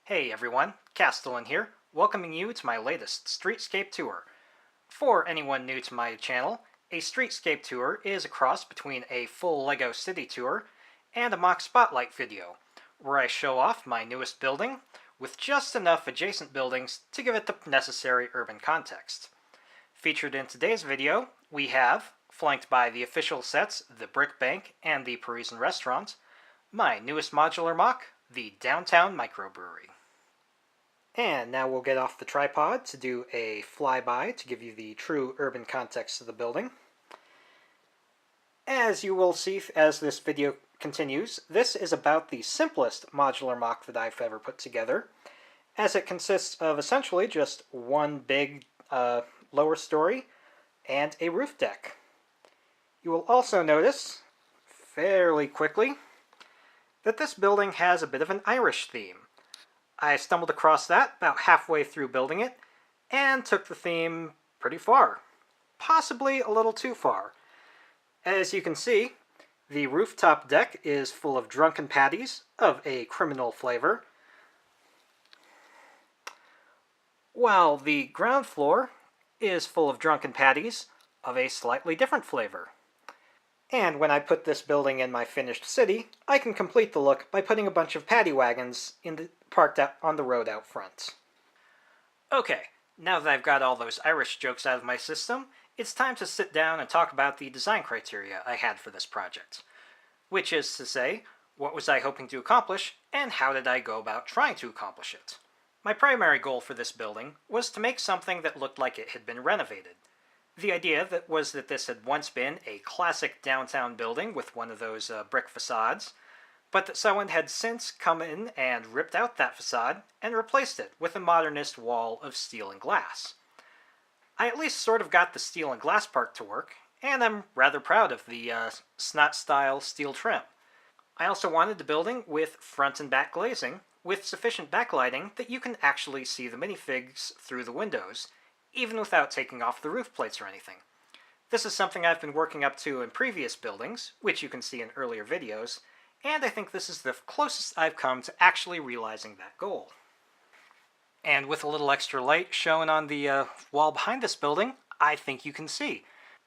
Hey everyone, Castellan here, welcoming you to my latest Streetscape Tour. For anyone new to my channel, a Streetscape Tour is a cross between a full LEGO City tour and a mock spotlight video, where I show off my newest building with just enough adjacent buildings to give it the necessary urban context. Featured in today's video, we have, flanked by the official sets, the Brick Bank and the Parisian Restaurant, my newest modular MOC, the Downtown Microbrewery. And now we'll get off the tripod to do a flyby to give you the true urban context of the building. As you will see as this video continues, this is about the simplest modular MOC that I've ever put together, as it consists of essentially just one big lower story and a roof deck. You will also notice, fairly quickly, that this building has a bit of an Irish theme. I stumbled across that about halfway through building it, and took the theme pretty far. Possibly a little too far. As you can see, the rooftop deck is full of drunken Paddies of a criminal flavor, while the ground floor is full of drunken Paddies of a slightly different flavor. And when I put this building in my finished city, I can complete the look by putting a bunch of paddy wagons parked out on the road out front. Okay, now that I've got all those Irish jokes out of my system, it's time to sit down and talk about the design criteria I had for this project. Which is to say, what was I hoping to accomplish, and how did I go about trying to accomplish it? My primary goal for this building was to make something that looked like it had been renovated. The idea was that this had once been a classic downtown building with one of those brick facades, but that someone had since come in and ripped out that facade and replaced it with a modernist wall of steel and glass. I at least sort of got the steel and glass part to work, and I'm rather proud of the snot-style steel trim. I also wanted the building with front and back glazing, with sufficient backlighting that you can actually see the minifigs through the windows, even without taking off the roof plates or anything. This is something I've been working up to in previous buildings, which you can see in earlier videos, and I think this is the closest I've come to actually realizing that goal. And with a little extra light shown on the wall behind this building, I think you can see.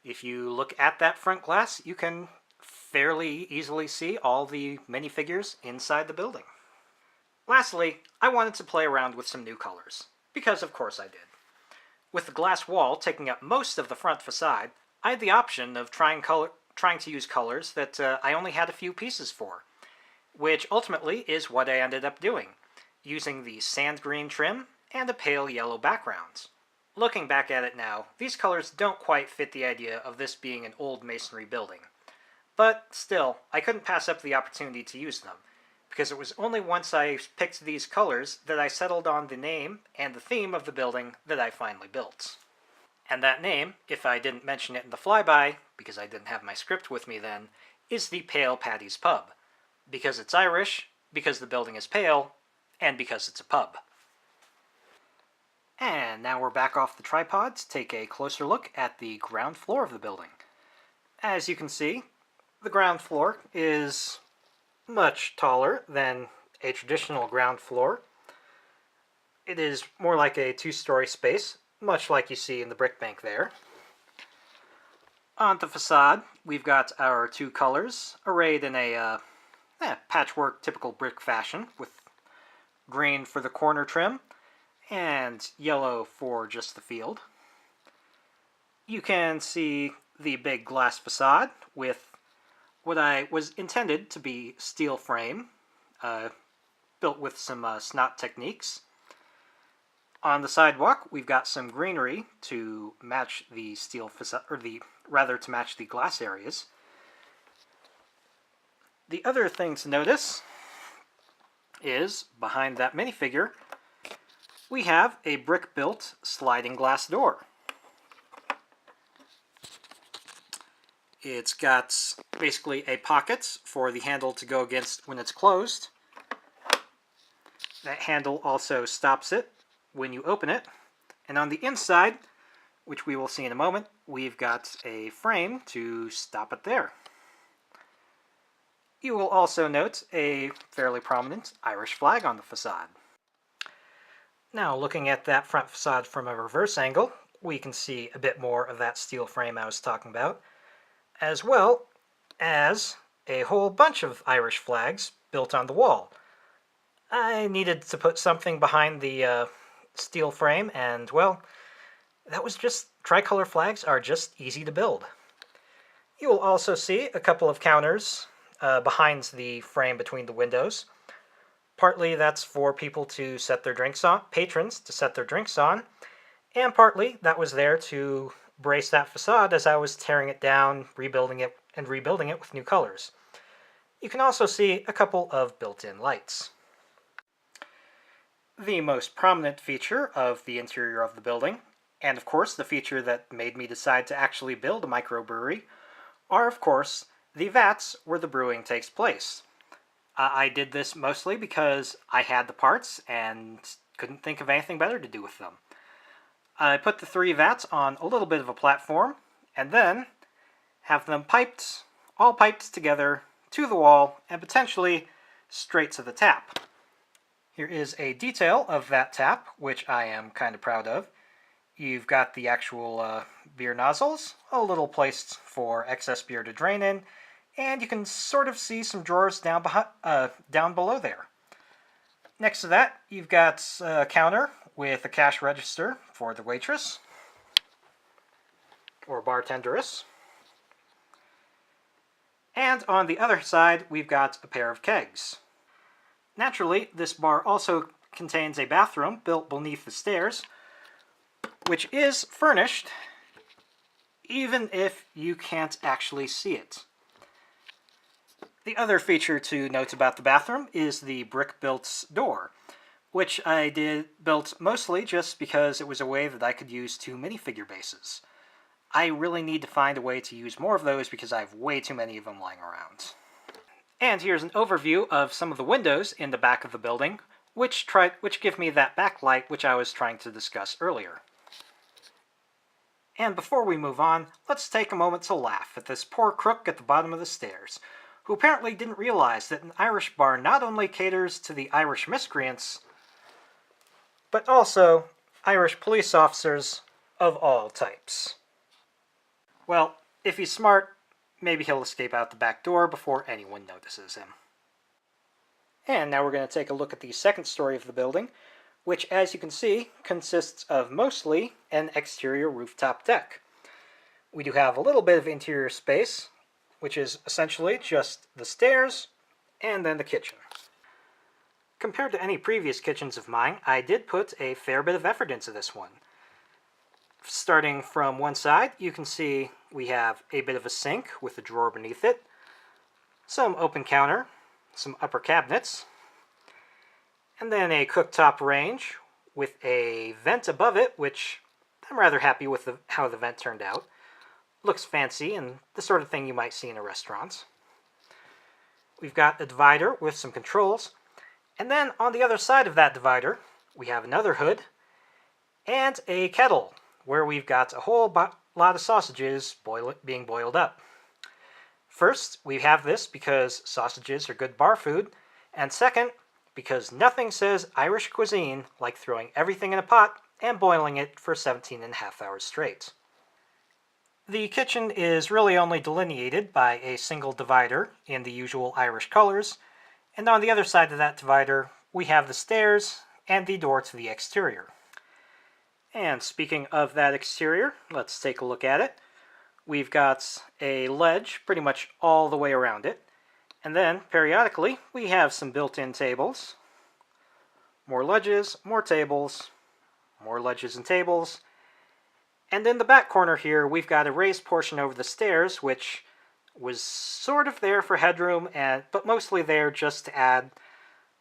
If you look at that front glass, you can fairly easily see all the minifigures inside the building. Lastly, I wanted to play around with some new colors, because of course I did. With the glass wall taking up most of the front facade, I had the option of trying to use colors that I only had a few pieces for, which ultimately is what I ended up doing, using the sand green trim and a pale yellow background. Looking back at it now, these colors don't quite fit the idea of this being an old masonry building. But still, I couldn't pass up the opportunity to use them, because it was only once I picked these colors that I settled on the name and the theme of the building that I finally built. And that name, if I didn't mention it in the flyby, because I didn't have my script with me then, is the Pale Paddy's Pub. Because it's Irish, because the building is pale, and because it's a pub. And now we're back off the tripod to take a closer look at the ground floor of the building. As you can see, the ground floor is much taller than a traditional ground floor. It is more like a two-story space, much like you see in the brick bank there. On the facade, we've got our two colors arrayed in a patchwork typical brick fashion, with green for the corner trim and yellow for just the field. You can see the big glass facade with what I was intended to be steel frame, built with some snot techniques. On the sidewalk, we've got some greenery to match the steel facade, or to match the glass areas. The other thing to notice is, behind that minifigure, we have a brick-built sliding glass door. It's got basically a pocket for the handle to go against when it's closed. That handle also stops it when you open it. And on the inside, which we will see in a moment, we've got a frame to stop it there. You will also note a fairly prominent Irish flag on the facade. Now, looking at that front facade from a reverse angle, we can see a bit more of that steel frame I was talking about, as well as a whole bunch of Irish flags built on the wall. I needed to put something behind the steel frame, and well, that was just tricolor flags are just easy to build. You will also see a couple of counters behind the frame between the windows. Partly that's for people to set their drinks on, patrons to set their drinks on, and partly that was there to brace that facade as I was tearing it down, rebuilding it with new colors. You can also see a couple of built-in lights. The most prominent feature of the interior of the building, and of course the feature that made me decide to actually build a microbrewery, are of course the vats where the brewing takes place. I did this mostly because I had the parts and couldn't think of anything better to do with them. I put the 3 vats on a little bit of a platform, and then have them all piped together to the wall, and potentially straight to the tap. Here is a detail of that tap, which I am kind of proud of. You've got the actual beer nozzles, a little place for excess beer to drain in, and you can sort of see some drawers down below there. Next to that, you've got a counter with a cash register for the waitress, or bartenderess. And on the other side, we've got a pair of kegs. Naturally, this bar also contains a bathroom built beneath the stairs, which is furnished, even if you can't actually see it. The other feature to note about the bathroom is the brick-built door, which I built mostly just because it was a way that I could use 2 minifigure bases. I really need to find a way to use more of those because I have way too many of them lying around. And here's an overview of some of the windows in the back of the building, which give me that backlight which I was trying to discuss earlier. And before we move on, let's take a moment to laugh at this poor crook at the bottom of the stairs, who apparently didn't realize that an Irish bar not only caters to the Irish miscreants, but also Irish police officers of all types. Well, if he's smart, maybe he'll escape out the back door before anyone notices him. And now we're going to take a look at the second story of the building, which, as you can see, consists of mostly an exterior rooftop deck. We do have a little bit of interior space, which is essentially just the stairs and then the kitchen. Compared to any previous kitchens of mine, I did put a fair bit of effort into this one. Starting from one side, you can see we have a bit of a sink with a drawer beneath it, some open counter, some upper cabinets, and then a cooktop range with a vent above it, which I'm rather happy with how the vent turned out. Looks fancy and the sort of thing you might see in a restaurant. We've got a divider with some controls, and then on the other side of that divider, we have another hood and a kettle where we've got a whole lot of sausages being boiled up. First, we have this because sausages are good bar food, and second, because nothing says Irish cuisine like throwing everything in a pot and boiling it for 17.5 hours straight. The kitchen is really only delineated by a single divider in the usual Irish colors, and on the other side of that divider, we have the stairs and the door to the exterior. And speaking of that exterior, let's take a look at it. We've got a ledge pretty much all the way around it, and then periodically we have some built-in tables, more ledges, more tables, more ledges and tables. And in the back corner here, we've got a raised portion over the stairs, which was sort of there for headroom, but mostly there just to add,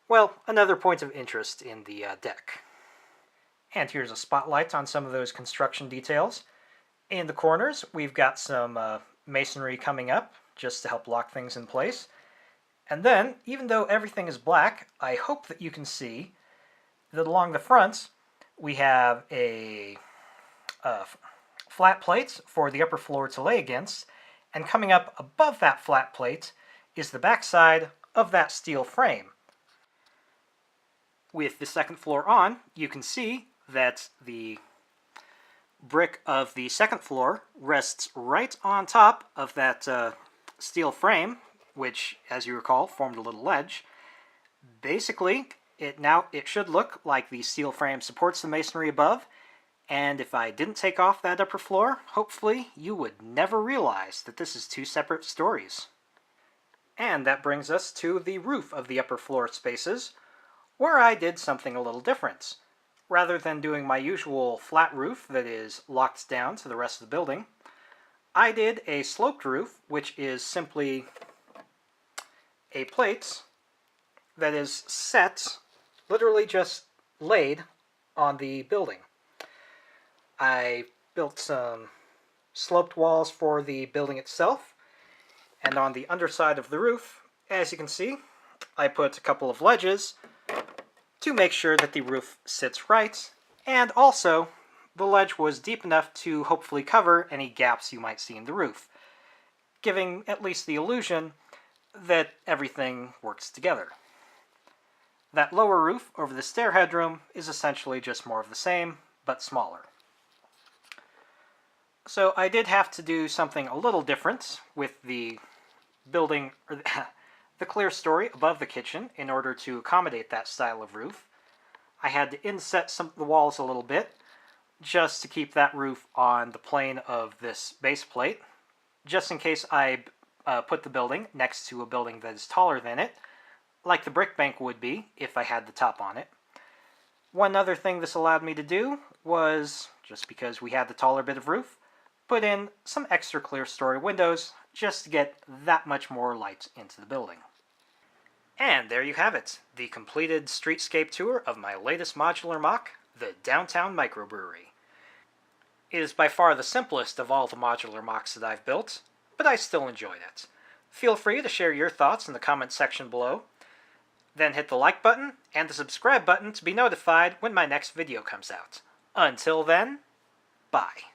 well, another point of interest in the deck. And here's a spotlight on some of those construction details. In the corners, we've got some masonry coming up, just to help lock things in place. And then, even though everything is black, I hope that you can see that along the front, we have a flat plate for the upper floor to lay against, and coming up above that flat plate is the backside of that steel frame. With the second floor on, you can see that the brick of the second floor rests right on top of that steel frame, which, as you recall, formed a little ledge. Basically, it should look like the steel frame supports the masonry above, and if I didn't take off that upper floor, hopefully you would never realize that this is two separate stories. And that brings us to the roof of the upper floor spaces, where I did something a little different. Rather than doing my usual flat roof that is locked down to the rest of the building, I did a sloped roof, which is simply a plate that is set, literally just laid, on the building. I built some sloped walls for the building itself, and on the underside of the roof, as you can see, I put a couple of ledges to make sure that the roof sits right, and also the ledge was deep enough to hopefully cover any gaps you might see in the roof, giving at least the illusion that everything works together. That lower roof over the stair headroom is essentially just more of the same, but smaller. So I did have to do something a little different with the building, or the clear story above the kitchen in order to accommodate that style of roof. I had to inset some of the walls a little bit just to keep that roof on the plane of this base plate, just in case I put the building next to a building that is taller than it, like the brick bank would be if I had the top on it. One other thing this allowed me to do was, just because we had the taller bit of roof, put in some extra clear story windows just to get that much more light into the building. And there you have it, the completed streetscape tour of my latest modular MOC, the Downtown Microbrewery. It is by far the simplest of all the modular MOCs that I've built, but I still enjoyed it. Feel free to share your thoughts in the comment section below. Then hit the like button and the subscribe button to be notified when my next video comes out. Until then, bye.